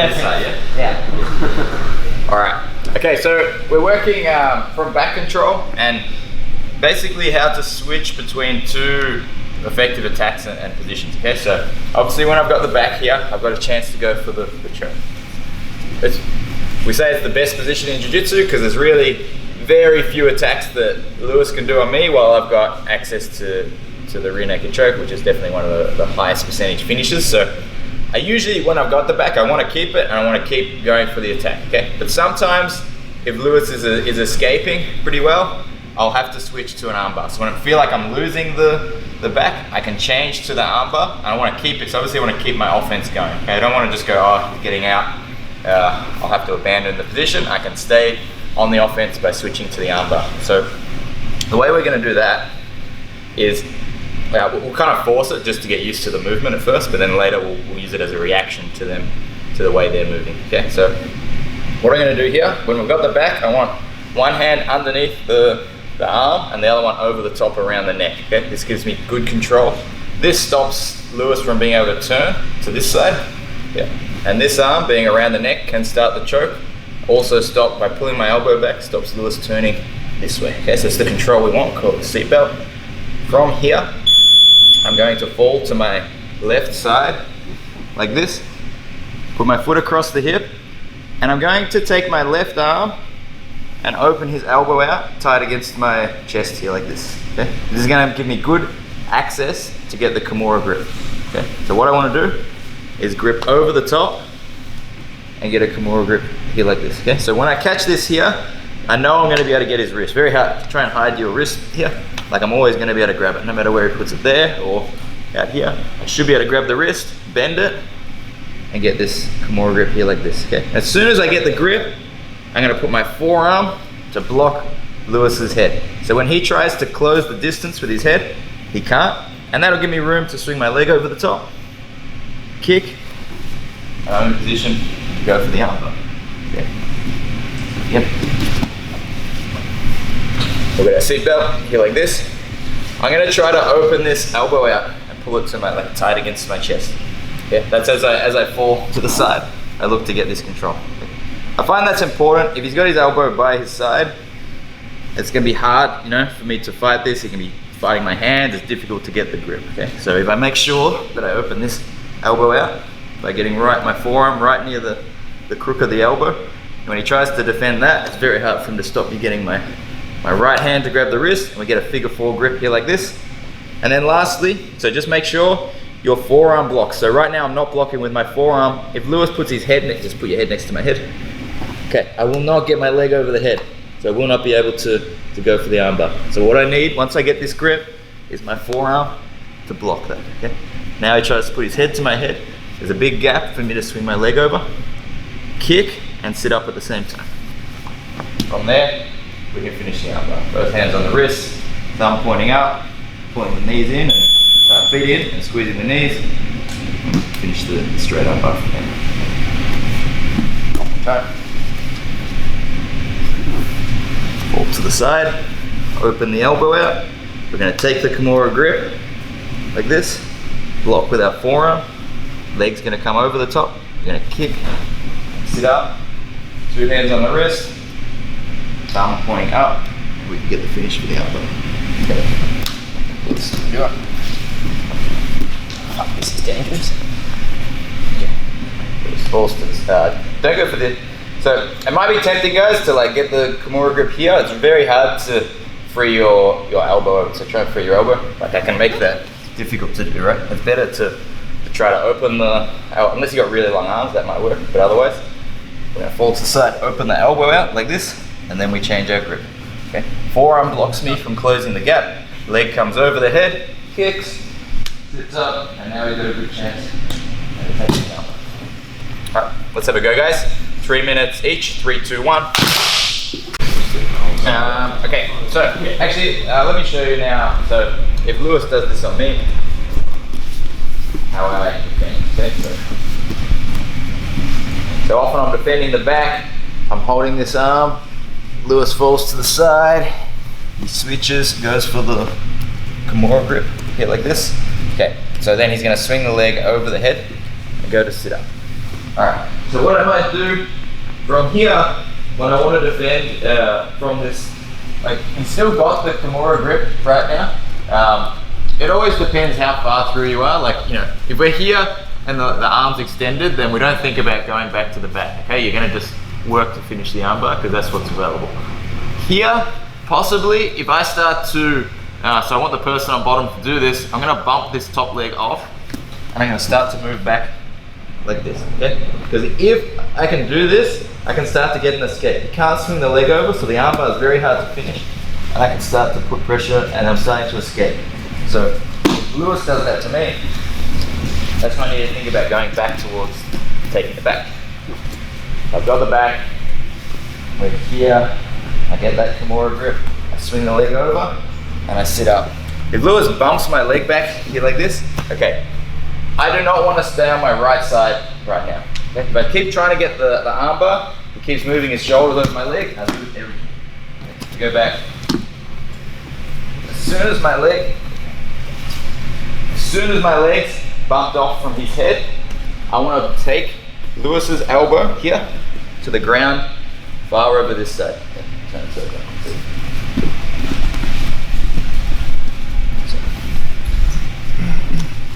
this side, yeah? All right. Okay, so we're working from back control and basically how to switch between two effective attacks and positions. Okay, so obviously when I've got the back here, I've got a chance to go for the choke. We say it's the best position in jiu-jitsu because there's really very few attacks that Lewis can do on me while I've got access to the rear naked choke, which is definitely one of the highest percentage finishes. So I usually, when I've got the back, I want to keep it and I want to keep going for the attack, okay? But sometimes if Lewis is escaping pretty well, I'll have to switch to an armbar. So when I feel like I'm losing the back, I can change to the armbar and I want to keep it. So obviously I want to keep my offense going, okay? I don't want to just go, oh, he's getting out. I'll have to abandon the position. I can stay on the offense by switching to the armbar. So the way we're going to do that is we'll kind of force it just to get used to the movement at first, but then later we'll use it as a reaction to them, to the way they're moving. Okay, so what I'm going to do here, when we've got the back, I want one hand underneath the arm and the other one over the top around the neck. Okay, this gives me good control. This stops Lewis from being able to turn to this side. Yeah, and this arm being around the neck can start the choke. Also stop by pulling my elbow back, stops Lewis turning this way. Okay, so it's the control we want, called the seatbelt. From here, I'm going to fall to my left side, like this, put my foot across the hip, and I'm going to take my left arm and open his elbow out, tied against my chest here like this, okay? This is gonna give me good access to get the Kimura grip, okay? So what I wanna do is grip over the top and get a Kimura grip here like this, okay? So when I catch this here, I know I'm gonna be able to get his wrist. Very hard to try and hide your wrist here. Like I'm always gonna be able to grab it, no matter where he puts it there or out here. I should be able to grab the wrist, bend it, and get this Kimura grip here like this, okay? As soon as I get the grip, I'm gonna put my forearm to block Lewis's head. So when he tries to close the distance with his head, he can't, and that'll give me room to swing my leg over the top, kick, and I'm in position to go for the armbar. Okay. Yep. We've got our seatbelt here like this. I'm gonna try to open this elbow out and pull it to my, like, tight against my chest. Okay, that's as I fall to the side, I look to get this control. Okay. I find that's important. If he's got his elbow by his side, it's gonna be hard, you know, for me to fight this. He can be fighting my hands. It's difficult to get the grip. Okay, so if I make sure that I open this elbow out by getting my forearm right near the crook of the elbow, when he tries to defend that, it's very hard for him to stop me getting my right hand to grab the wrist, and we get a figure 4 grip here like this. And then lastly, so just make sure your forearm blocks. So right now I'm not blocking with my forearm. If Lewis puts his head next, just put your head next to my head. Okay, I will not get my leg over the head. So I will not be able to go for the armbar. So what I need, once I get this grip, is my forearm to block that, okay? Now he tries to put his head to my head. There's a big gap for me to swing my leg over, kick, and sit up at the same time. From there, we can finish the armbar. Both hands on the wrist, thumb pointing up, pulling the knees in, and feet in, and squeezing the knees. Finish the straight armbar from there. Okay. Fall to the side, open the elbow out. We're gonna take the Kimura grip, like this, block with our forearm. Leg's gonna come over the top. We're gonna kick, sit up, 2 hands on the wrist, thumb pointing up. We can get the finish for the elbow. Okay. Let's do it. Oh, this is dangerous. Okay. Just falls to the side. Don't go for this. So it might be tempting, guys, to like get the Kimura grip here. It's very hard to free your elbow over. So try and free your elbow. Like I can make that difficult to do, right? It's better to try to open unless you got really long arms, that might work. But otherwise, we're gonna fall to the side, open the elbow out like this, and then we change our grip. Okay. Forearm blocks me from closing the gap. Leg comes over the head, kicks, sits up, and now we've got a good chance at taking the elbow. All right, let's have a go, guys. 3 minutes each. 3, 2, 1. Okay, so actually, let me show you now. So if Lewis does this on me, how I defend. Okay, so often I'm defending the back. I'm holding this arm. Lewis falls to the side. He switches, goes for the Kimura grip here like this. Okay, so then he's going to swing the leg over the head and go to sit up. All right. So what I might do from here, when I want to defend from this, like he's still got the Kimura grip right now. It always depends how far through you are. Like, you know, if we're here and the arm's extended, then we don't think about going back to the back, okay? You're gonna just work to finish the armbar because that's what's available. Here, possibly, if I start to, so I want the person on bottom to do this, I'm gonna bump this top leg off and I'm gonna start to move back like this, okay? Because if I can do this, I can start to get an escape. You can't swing the leg over, so the armbar is very hard to finish. And I can start to put pressure and I'm starting to escape. So if Lewis does that to me, that's when I need to think about going back towards taking the back. I've got the back, we're here, I get that Kimura grip, I swing the leg over, and I sit up. If Lewis bumps my leg back here like this, okay, I do not want to stay on my right side right now. Okay? If I keep trying to get the armbar, he keeps moving his shoulders over my leg, I lose everything. Okay, go back. As soon as my leg's bumped off from his head, I want to take Lewis's elbow here to the ground, far over this side. Okay, turn it over.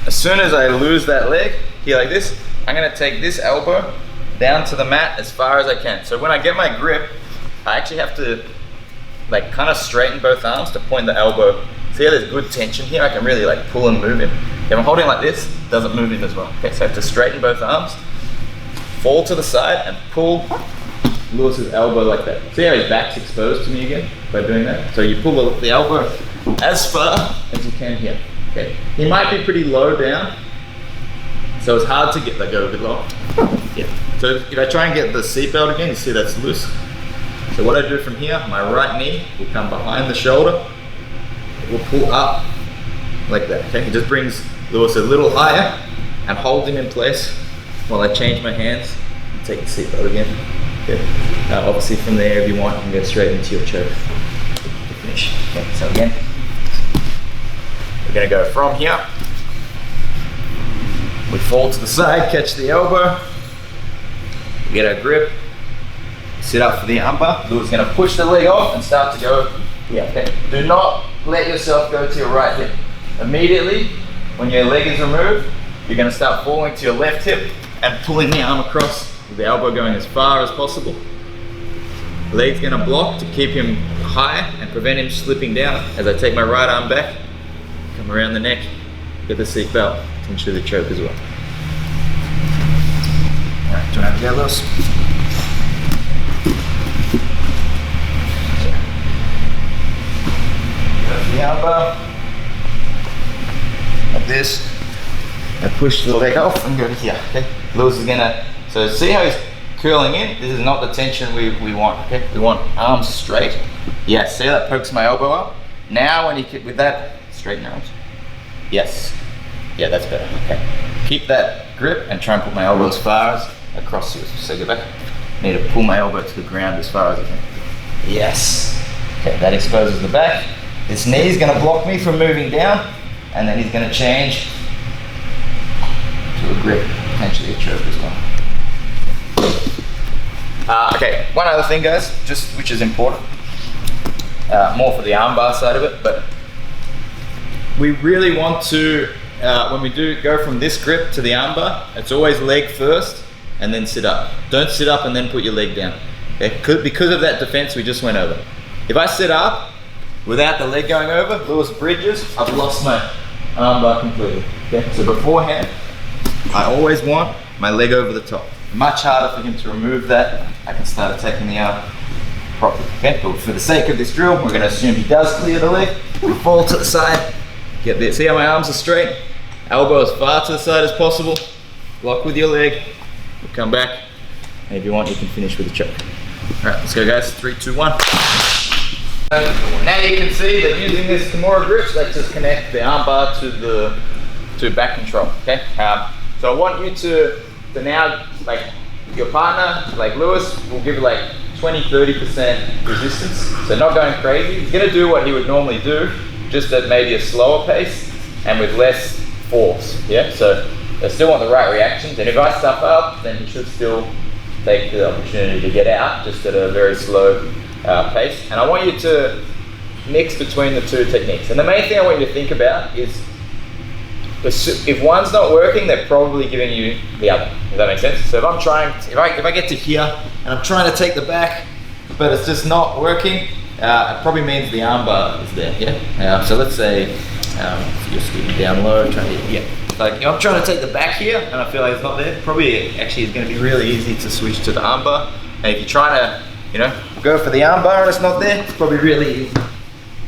As soon as I lose that leg, here like this, I'm going to take this elbow down to the mat as far as I can. So when I get my grip, I actually have to like kind of straighten both arms to point the elbow. See how there's good tension here? I can really like pull and move him. If I'm holding like this, it doesn't move him as well. Okay, so I have to straighten both arms, fall to the side and pull Lewis's elbow like that. See how his back's exposed to me again by doing that? So you pull the elbow as far as you can here. Okay, he might be pretty low down, so it's hard to get, like, go a bit low. Yeah. So if I try and get the seatbelt again, you see that's loose. So what I do from here, my right knee will come behind the shoulder. It will pull up like that. Okay, it just brings Lewis a little higher and holds him in place while I change my hands and take the seatbelt again. Okay. Obviously from there, if you want, you can go straight into your choke to finish. Okay, so again, we're gonna go from here. We fall to the side, catch the elbow, we get our grip, sit up for the armbar. Lewis is gonna push the leg off and start to go here. Okay. Do not let yourself go to your right hip. Immediately, when your leg is removed, you're gonna start falling to your left hip and pulling the arm across with the elbow going as far as possible. Leg's gonna block to keep him high and prevent him slipping down as I take my right arm back, come around the neck, get the seat belt, into the choke as well. Alright, do you want to go, Lewis? Go the armbar. Like this. I push the leg off and go to here. Okay. Lewis is gonna, so see how he's curling in? This is not the tension we want. Okay. We want arms straight. Yes, see how that pokes my elbow up? Now when you with that, straighten your arms. Yes. Yeah, that's better. Okay. Keep that grip and try and put my elbow as far as across you. So go back. I need to pull my elbow to the ground as far as I can. Yes. Okay, that exposes the back. This knee is going to block me from moving down, and then he's going to change to a grip, potentially a choke as well. Okay, one other thing, guys, just which is important, more for the armbar side of it, but we really want to, when we do go from this grip to the armbar, it's always leg first and then sit up. Don't sit up and then put your leg down. Okay? Because of that defense we just went over. If I sit up without the leg going over, Lewis bridges, I've lost my armbar completely. Okay? So beforehand, I always want my leg over the top. Much harder for him to remove that. I can start attacking the arm properly. Okay? But for the sake of this drill, we're going to assume he does clear the leg. We fall to the side. Get there. See how my arms are straight? Elbow as far to the side as possible. Block with your leg. We'll come back. And if you want, you can finish with a choke. Alright, let's go, guys. 3, 2, 1. Now you can see that using this Kimura grip lets us connect the armbar to back control. Okay? So I want you to now, like your partner, like Lewis, will give like 20-30% resistance. So not going crazy. He's going to do what he would normally do, just at maybe a slower pace and with less force. Yeah. So they still want the right reactions, and if I stuff up, then he should still take the opportunity to get out, just at a very slow pace. And I want you to mix between the two techniques. And the main thing I want you to think about is, if one's not working, they're probably giving you the other. Does that make sense? So if I'm trying, if I get to here and I'm trying to take the back, but it's just not working, it probably means the armbar is there. Yeah. So let's say just getting down low, trying to like I'm trying to take the back here, and I feel like it's not there. Probably actually is going to be really easy to switch to the armbar. And if you're trying to, go for the armbar and it's not there, it's probably really easy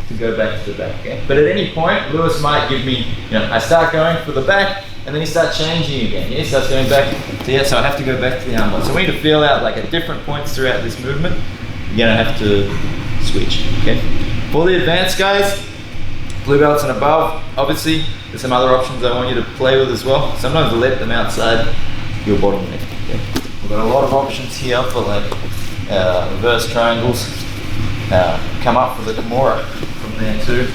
to go back to the back. Okay? But at any point, Lewis might give me, I start going for the back, and then he starts changing again. He starts going back to so I have to go back to the armbar. So we need to feel out like at different points throughout this movement, you're gonna have to switch. Okay. For the advanced guys, blue belts and above, obviously there's some other options I want you to play with as well. Sometimes let them outside your bottom leg. Okay. We've got a lot of options here for like reverse triangles. Come up for the Kimura from there too.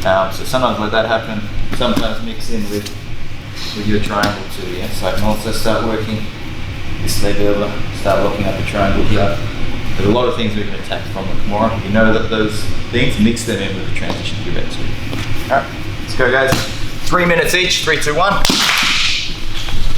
So sometimes let that happen. Sometimes mix in with your triangle too. Yeah. So I can also start working this leg over, start locking up a triangle here. There's a lot of things we can attack from the Kimura. You know that those things, mix them in with the transition through that too. Alright, let's go guys. 3 minutes each, 3, 2, 1.